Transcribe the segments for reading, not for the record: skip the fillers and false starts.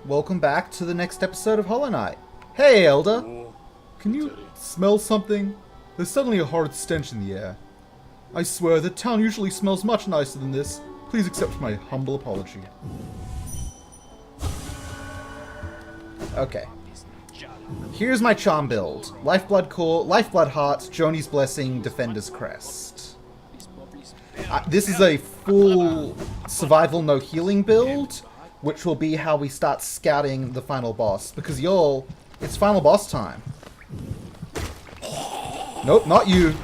welcome back to the next episode of Hollow Knight. Hey, Elder! Can you smell something? There's suddenly a horrid stench in the air. I swear, the town usually smells much nicer than this. Please accept my humble apology. Okay. Here's my charm build. Lifeblood Core, Lifeblood Heart, Joni's Blessing, Defender's Crest. This is a full survival no healing build, which will be how we start scouting the final boss. Because y'all, it's final boss time. Nope, not you.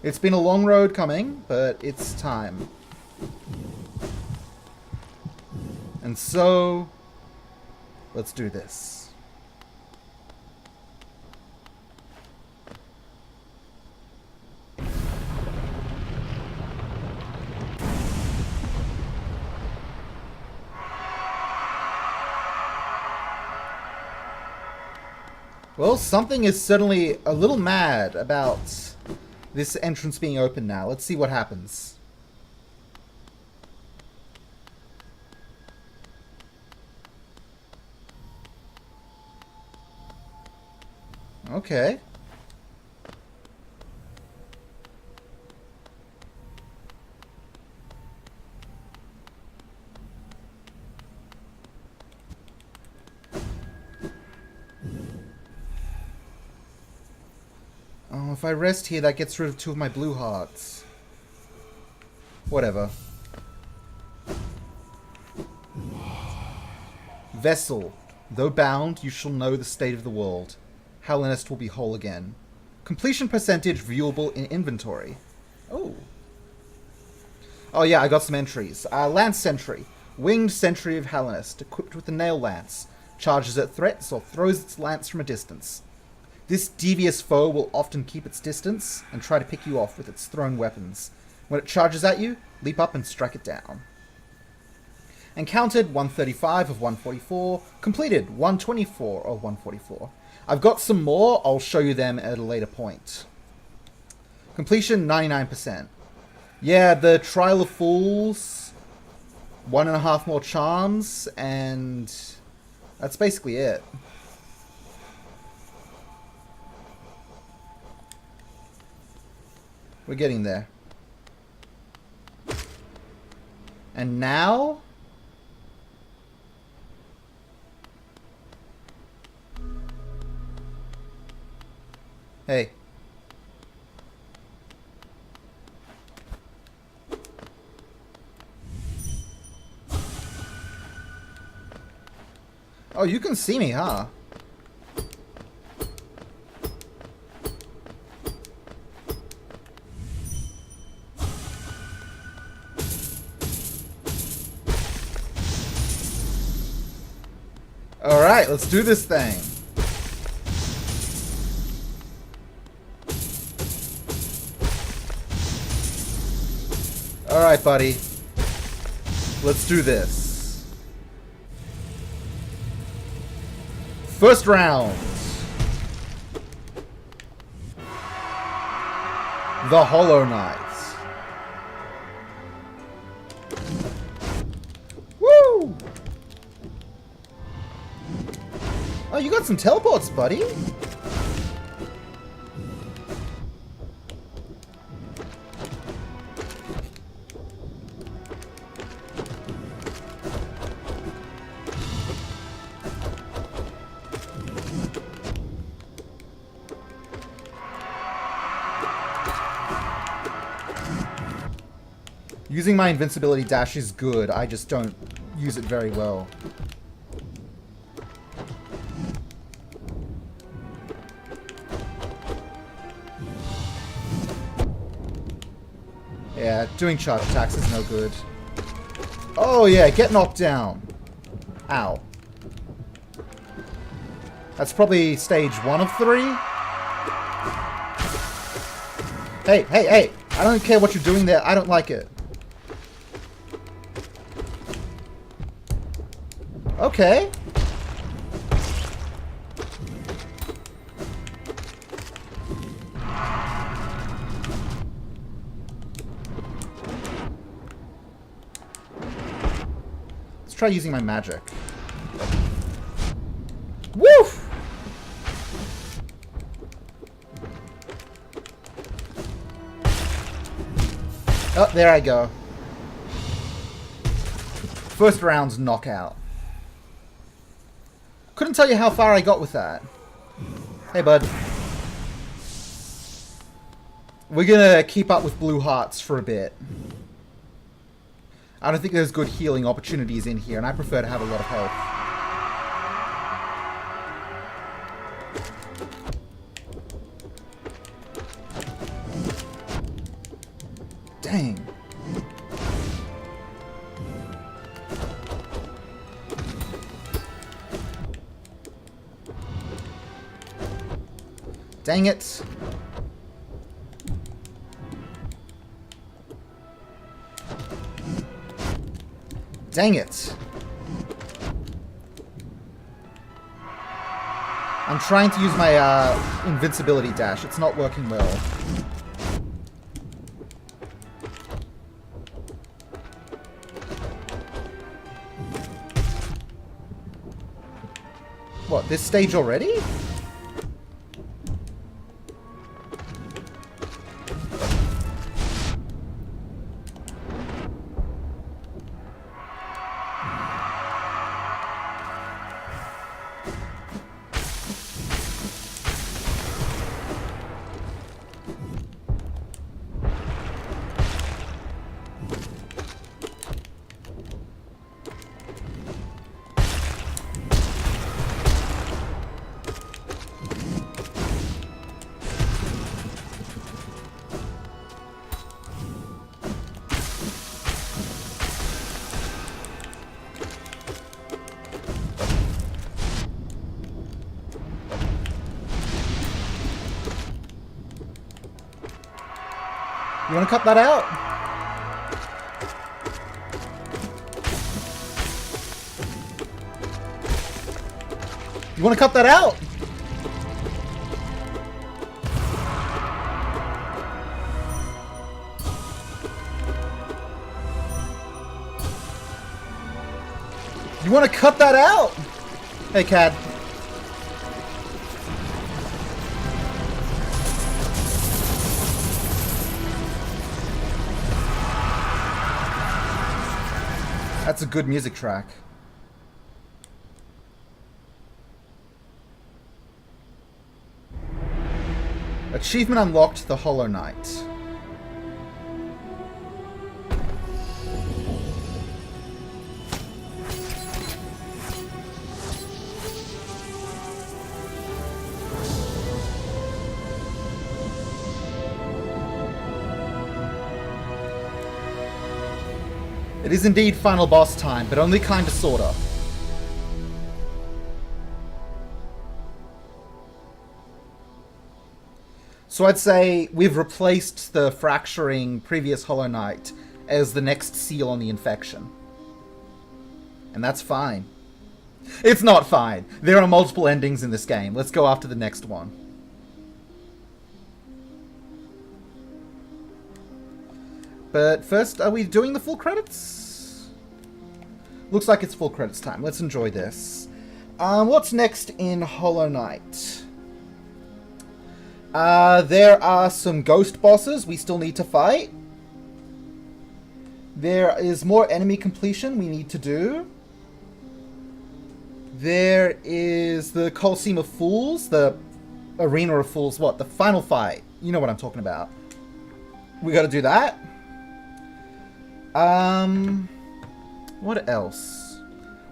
It's been a long road coming, but it's time. And so, let's do this. Well, something is certainly a little mad about this entrance being open now. Let's see what happens. Okay. Oh, if I rest here, that gets rid of 2 of my blue hearts. Whatever. Vessel. Though bound, you shall know the state of the world. Hellenist will be whole again. Completion percentage viewable in inventory. Oh. Oh yeah, I got some entries. Lance Sentry. Winged Sentry of Hellenist, equipped with the Nail Lance. Charges at threats or throws its lance from a distance. This devious foe will often keep its distance and try to pick you off with its thrown weapons. When it charges at you, leap up and strike it down. Encountered 135 of 144. Completed 124 of 144. I've got some more. I'll show you them at a later point. Completion 99%. Yeah, the Trial of Fools. 1.5 more charms. And that's basically it. We're getting there. And now... Hey. Oh, you can see me, huh? Alright, let's do this thing. Alright, buddy. Let's do this. First round. The Hollow Knight. Woo! Oh, you got some teleports, buddy. Using my invincibility dash is good, I just don't use it very well. Yeah, doing charge attacks is no good. Oh yeah, get knocked down. Ow. That's probably stage 1 of 3. Hey, hey, hey! I don't care what you're doing there, I don't like it. Okay. try using my magic. Woof! Oh, there I go. First round's knockout. Couldn't tell you how far I got with that. Hey, bud. We're gonna keep up with blue hearts for a bit. I don't think there's good healing opportunities in here, and I prefer to have a lot of health. Dang. Dang it. Dang it. I'm trying to use my invincibility dash. It's not working well. What, this stage already? You want to cut that out? You want to cut that out? You want to cut that out? Hey, Cad. That's a good music track. Achievement unlocked, the Hollow Knight. It is indeed final boss time, but only kinda sorta. So I'd say we've replaced the fracturing previous Hollow Knight as the next seal on the infection. And that's fine. It's not fine. There are multiple endings in this game. Let's go after the next one. But first, are we doing the full credits? Looks like it's full credits time. Let's enjoy this. What's next in Hollow Knight? There are some ghost bosses we still need to fight. There is more enemy completion we need to do. There is the Coliseum of Fools, the Arena of Fools, what? The final fight. You know what I'm talking about. We gotta do that. What else?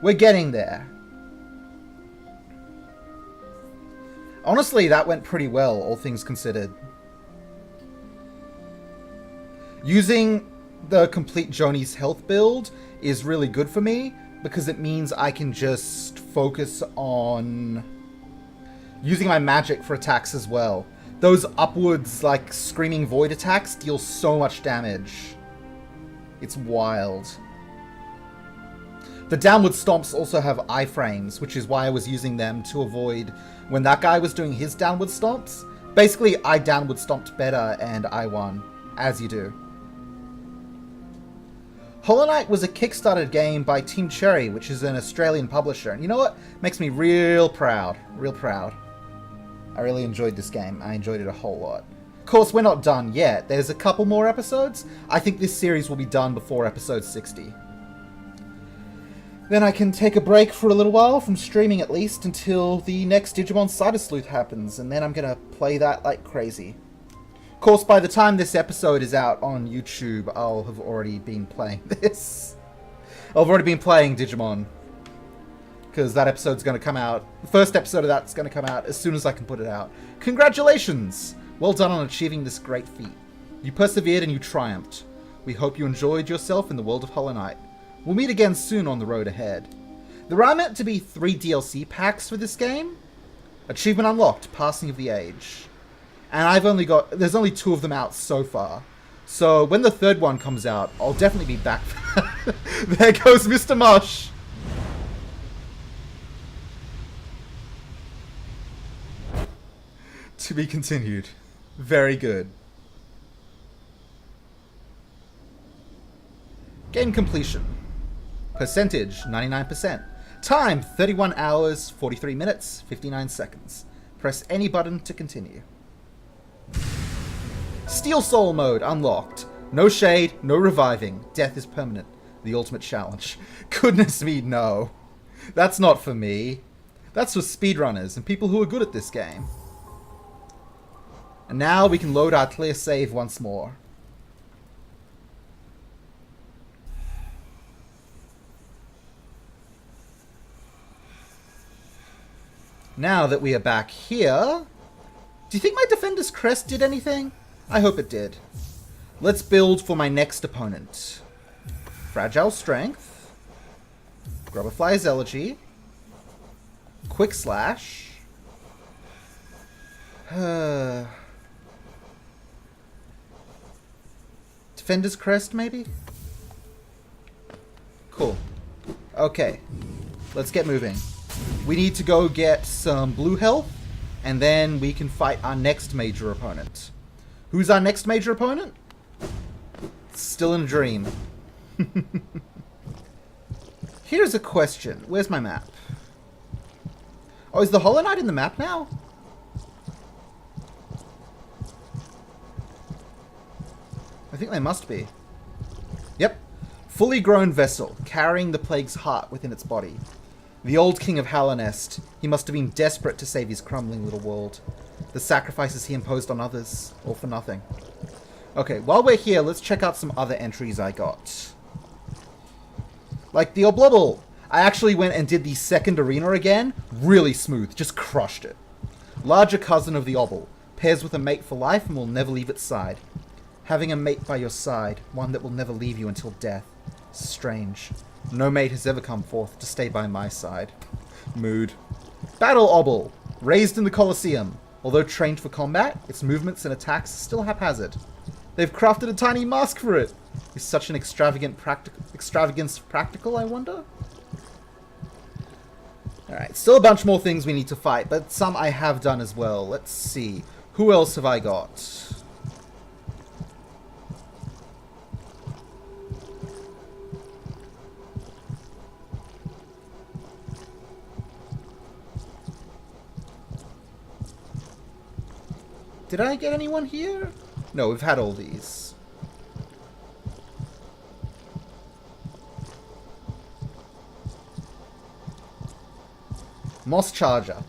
We're getting there. Honestly, that went pretty well, all things considered. Using the complete Joni's health build is really good for me, because it means I can just focus on using my magic for attacks as well. Those upwards, like, screaming void attacks deal so much damage. It's wild. The downward stomps also have iframes, which is why I was using them to avoid when that guy was doing his downward stomps. Basically, I downward stomped better and I won, as you do. Hollow Knight was a Kickstarter game by Team Cherry, which is an Australian publisher. And you know what? Makes me real proud. Real proud. I really enjoyed this game. I enjoyed it a whole lot. Of course, we're not done yet. There's a couple more episodes. I think this series will be done before episode 60. Then I can take a break for a little while from streaming at least until the next Digimon Cyber Sleuth happens, and then I'm gonna play that like crazy. Of course, by the time this episode is out on YouTube, I'll have already been playing this. I've already been playing Digimon. Because that episode's gonna come out, the first episode of that's gonna come out as soon as I can put it out. Congratulations! Well done on achieving this great feat. You persevered and you triumphed. We hope you enjoyed yourself in the world of Hollow Knight. We'll meet again soon on the road ahead. There are meant to be 3 DLC packs for this game. Achievement unlocked, Passing of the Age. And there's only 2 of them out so far. So when the 3rd one comes out, I'll definitely be back. There goes Mr. Mush. To be continued. Very good. Game completion. Percentage, 99%. Time, 31 hours, 43 minutes, 59 seconds. Press any button to continue. Steel Soul mode unlocked. No shade, no reviving. Death is permanent. The ultimate challenge. Goodness me, no. That's not for me. That's for speedrunners and people who are good at this game. And now we can load our clear save once more. Now that we are back here, do you think my Defender's Crest did anything? I hope it did. Let's build for my next opponent. Fragile Strength. Grubberfly's Elegy. Quick Slash. Defender's Crest, maybe? Cool. Okay. Let's get moving. We need to go get some blue health, and then we can fight our next major opponent. Who's our next major opponent? Still in a dream. Here's a question. Where's my map? Oh, is the Hollow Knight in the map now? I think they must be. Yep. Fully grown vessel, carrying the plague's heart within its body. The old king of Hallownest. He must have been desperate to save his crumbling little world. The sacrifices he imposed on others, all for nothing. Okay, while we're here, let's check out some other entries I got. Like the Oblobble. I actually went and did the second arena again. Really smooth, just crushed it. Larger cousin of the Obble. Pairs with a mate for life and will never leave its side. Having a mate by your side, one that will never leave you until death. Strange. No mate has ever come forth to stay by my side. Mood. Battle Obble. Raised in the Colosseum. Although trained for combat, its movements and attacks are still haphazard. They've crafted a tiny mask for it. Is such an extravagance practical, I wonder? Alright, still a bunch more things we need to fight, but some I have done as well. Let's see. Who else have I got? Did I get anyone here? No, we've had all these. Moss Charger.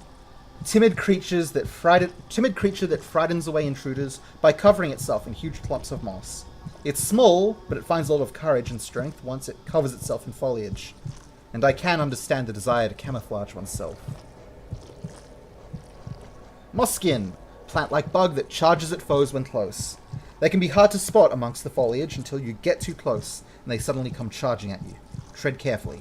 Timid creature that frightens away intruders by covering itself in huge clumps of moss. It's small, but it finds a lot of courage and strength once it covers itself in foliage. And I can understand the desire to camouflage oneself. Mosskin. Plant-like bug that charges at foes when close. They can be hard to spot amongst the foliage until you get too close and they suddenly come charging at you. Tread carefully.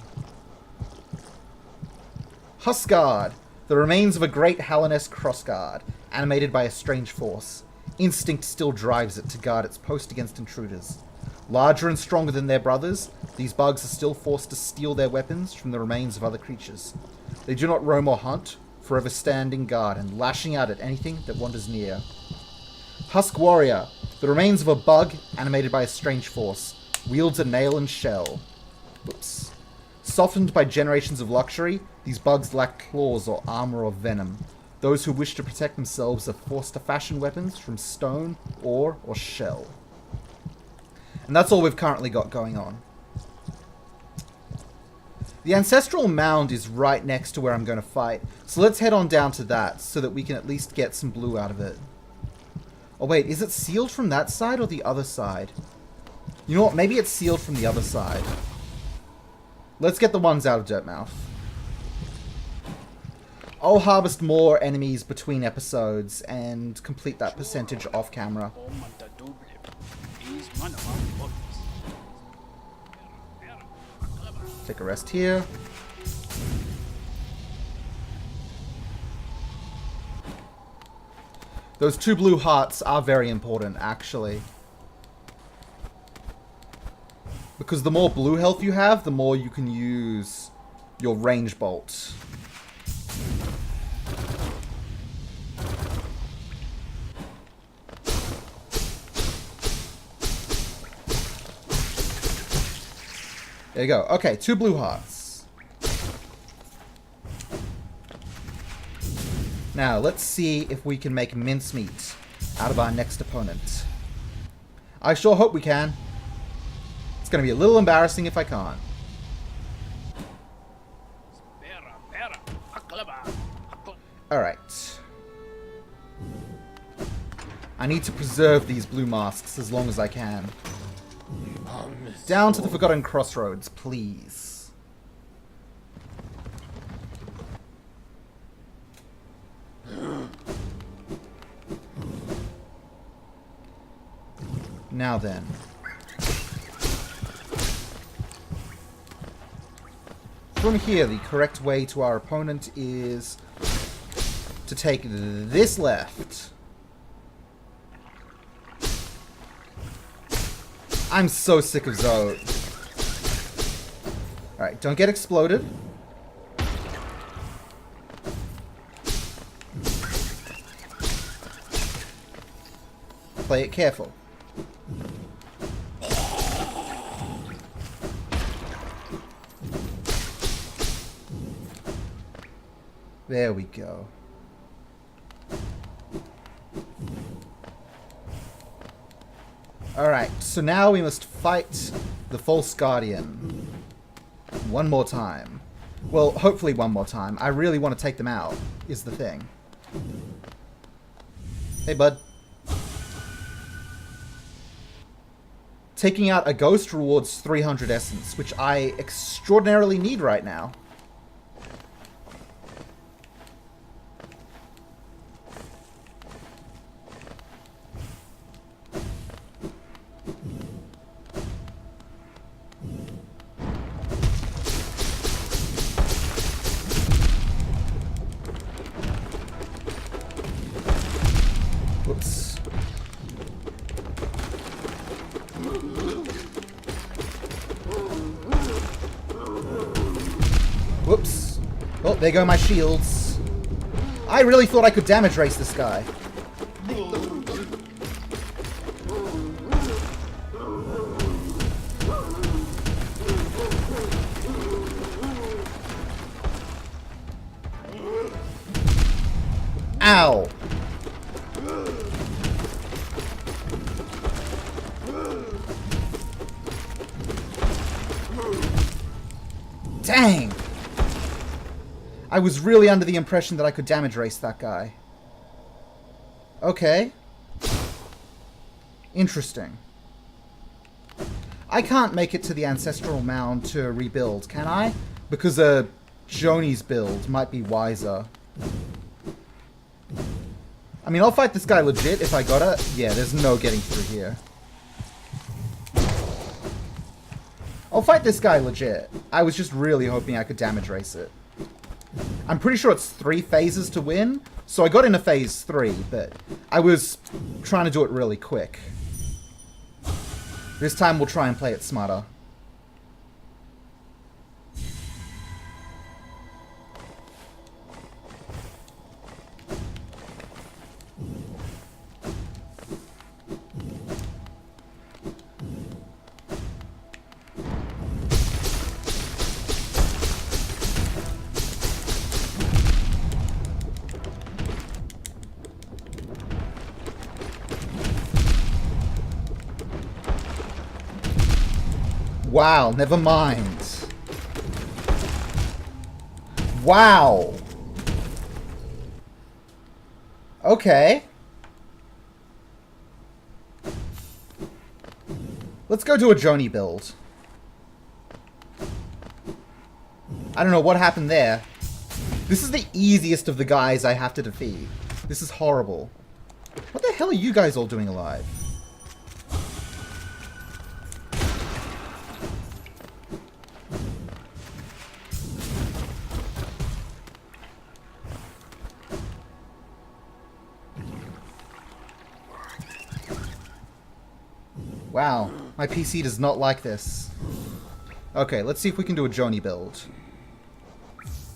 Huskguard. The remains of a great Hallownest crossguard, animated by a strange force. Instinct still drives it to guard its post against intruders. Larger and stronger than their brothers, these bugs are still forced to steal their weapons from the remains of other creatures. They do not roam or hunt, forever standing guard and lashing out at anything that wanders near. Husk Warrior. The remains of a bug, animated by a strange force. Wields a nail and shell. Whoops. Softened by generations of luxury, these bugs lack claws or armor or venom. Those who wish to protect themselves are forced to fashion weapons from stone, ore, or shell. And that's all we've currently got going on. The ancestral mound is right next to where I'm going to fight, so let's head on down to that so that we can at least get some blue out of it. Oh wait, is it sealed from that side or the other side? You know what, maybe it's sealed from the other side. Let's get the ones out of Dirtmouth. I'll harvest more enemies between episodes and complete that percentage off camera. Take a rest here. Those 2 blue hearts are very important, actually. Because the more blue health you have, the more you can use your range bolt. There you go. Okay, 2 blue hearts. Now, let's see if we can make mincemeat out of our next opponent. I sure hope we can. It's going to be a little embarrassing if I can't. Alright. I need to preserve these blue masks as long as I can. Down to the Forgotten Crossroads, please. Now then. From here, the correct way to our opponent is to take this left. I'm so sick of Zoe. Alright, don't get exploded. Play it careful. There we go. Alright, so now we must fight the False Guardian. One more time. Well, hopefully one more time. I really want to take them out, is the thing. Hey, bud. Taking out a ghost rewards 300 essence, which I extraordinarily need right now. Whoops. Whoops. Oh, there go my shields. I really thought I could damage race this guy. Ow. Dang! I was really under the impression that I could damage race that guy. Okay. Interesting. I can't make it to the Ancestral Mound to rebuild, can I? Because a Joni's build might be wiser. I mean, I'll fight this guy legit if I got it. Yeah, there's no getting through here. I'll fight this guy legit. I was just really hoping I could damage race it. I'm pretty sure it's 3 phases to win, so I got into phase 3, but I was trying to do it really quick. This time we'll try and play it smarter. Wow, never mind. Wow. Okay. Let's go do a Joni build. I don't know what happened there. This is the easiest of the guys I have to defeat. This is horrible. What the hell are you guys all doing alive? Wow, my PC does not like this. Okay, let's see if we can do a Joni build.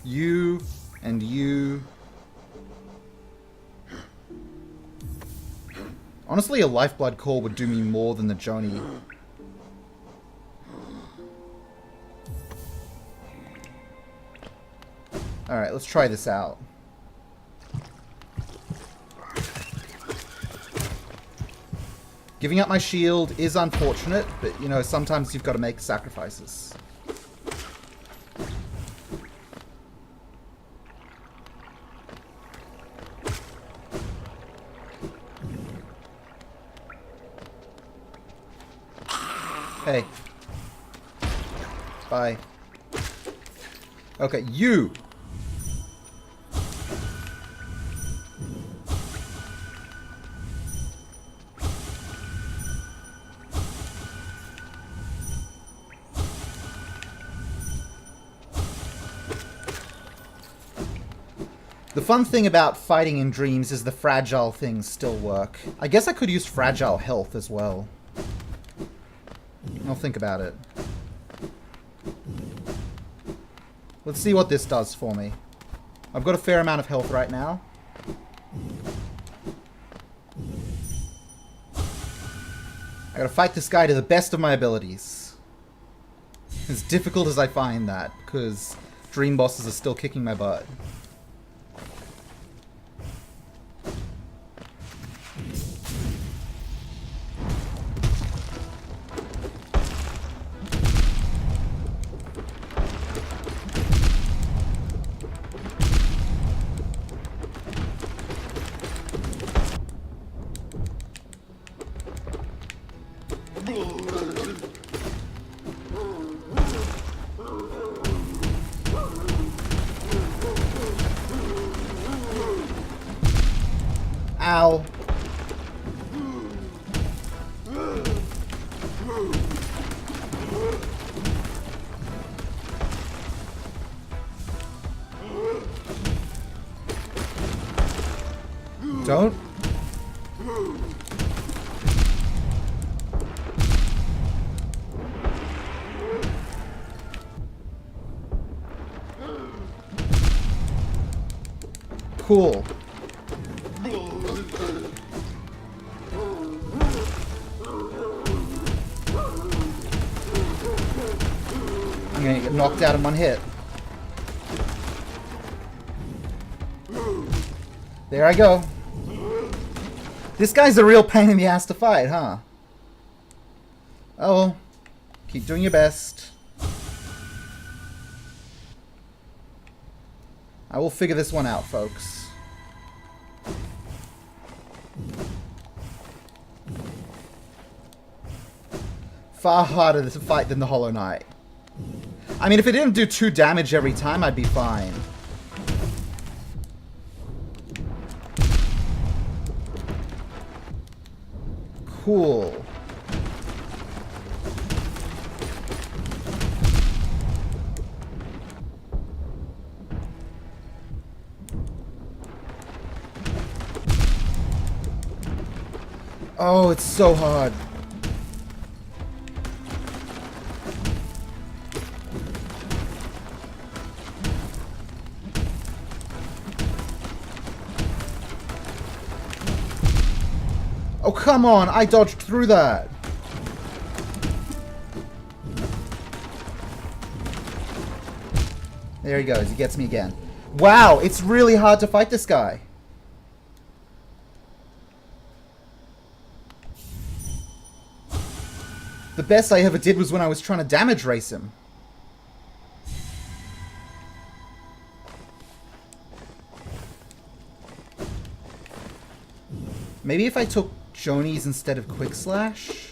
You and you. Honestly, a Lifeblood Core would do me more than the Joni. Alright, let's try this out. Giving up my shield is unfortunate, but, you know, sometimes you've got to make sacrifices. Hey. Bye. Okay, you! The fun thing about fighting in dreams is the fragile things still work. I guess I could use fragile health as well. I'll think about it. Let's see what this does for me. I've got a fair amount of health right now. I gotta fight this guy to the best of my abilities. As difficult as I find that, because dream bosses are still kicking my butt. Ow. Don't. Cool. I'm gonna get knocked out in one hit. There I go. This guy's a real pain in the ass to fight, huh? Oh well. Keep doing your best. I will figure this one out, folks. Far harder to fight than the Hollow Knight. I mean, if it didn't do 2 damage every time, I'd be fine. Cool. Oh, it's so hard. Oh, come on! I dodged through that! There he goes. He gets me again. Wow! It's really hard to fight this guy. The best I ever did was when I was trying to damage race him. Maybe if I took Joni's instead of Quick Slash?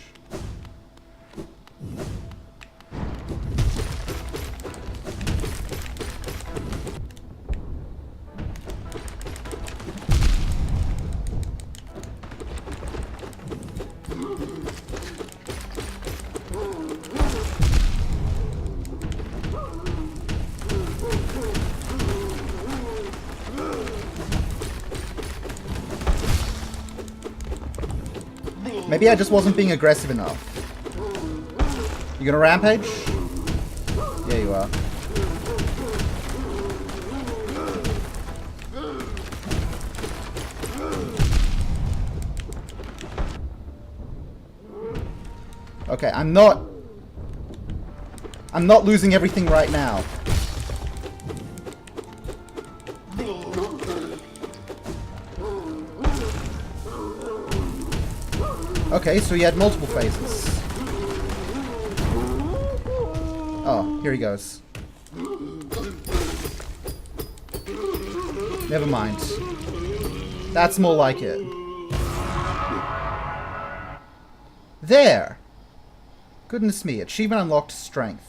Maybe I just wasn't being aggressive enough. You gonna rampage? Yeah, you are. Okay, I'm not losing everything right now. Okay, so he had multiple phases. Oh, here he goes. Never mind. That's more like it. There! Goodness me, achievement unlocked strength.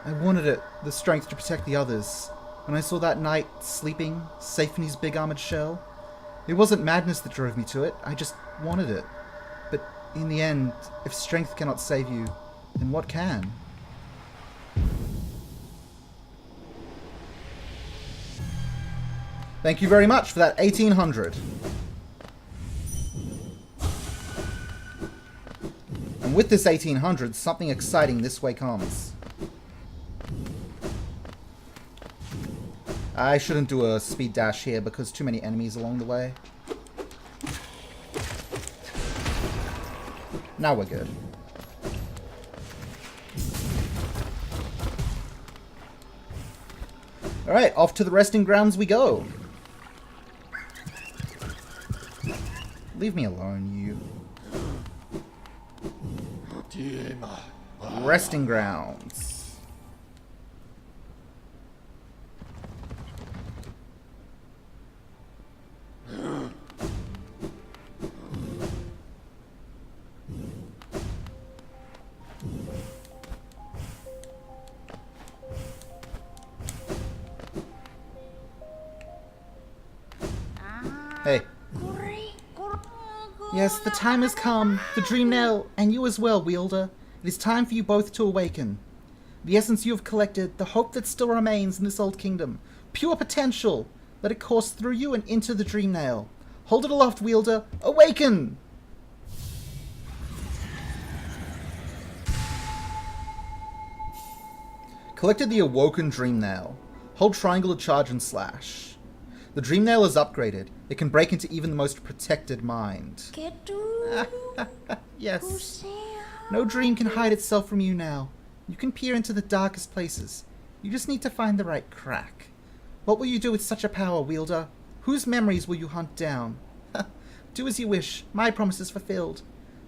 I wanted it, the strength to protect the others. When I saw that knight sleeping, safe in his big armored shell, it wasn't madness that drove me to it, I just wanted it. But in the end, if strength cannot save you, then what can? Thank you very much for that 1800. And with this 1800, something exciting this way comes. I shouldn't do a speed dash here because too many enemies along the way. Now we're good. Alright, off to the resting grounds we go. Leave me alone, you. Resting grounds. Hey. Yes, the time has come. The dream nail, and you as well, Wielder. It is time for you both to awaken. The essence you have collected, the hope that still remains in this old kingdom. Pure potential. Let it course through you and into the dream nail. Hold it aloft, Wielder. Awaken! Collected the awoken dream nail. Hold triangle to charge and slash. The dream nail is upgraded. It can break into even the most protected mind. Yes. No dream can hide itself from you now. You can peer into the darkest places. You just need to find the right crack. What will you do with such a power, Wielder? Whose memories will you hunt down? Do as you wish. My promise is fulfilled.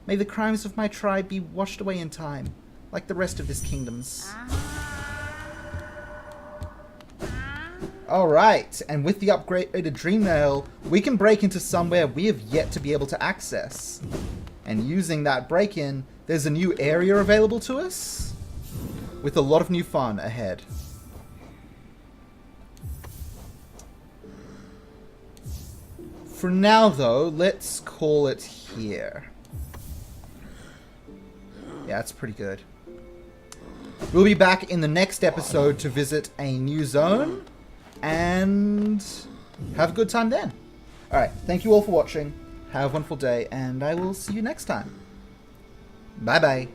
May the crimes of my tribe be washed away in time, like the rest of this kingdom's. Alright, and with the upgraded dream nail, we can break into somewhere we have yet to be able to access. And using that break-in, there's a new area available to us, with a lot of new fun ahead. For now, though, let's call it here. Yeah, that's pretty good. We'll be back in the next episode to visit a new zone. And have a good time then. Alright, thank you all for watching. Have a wonderful day, and I will see you next time. Bye-bye.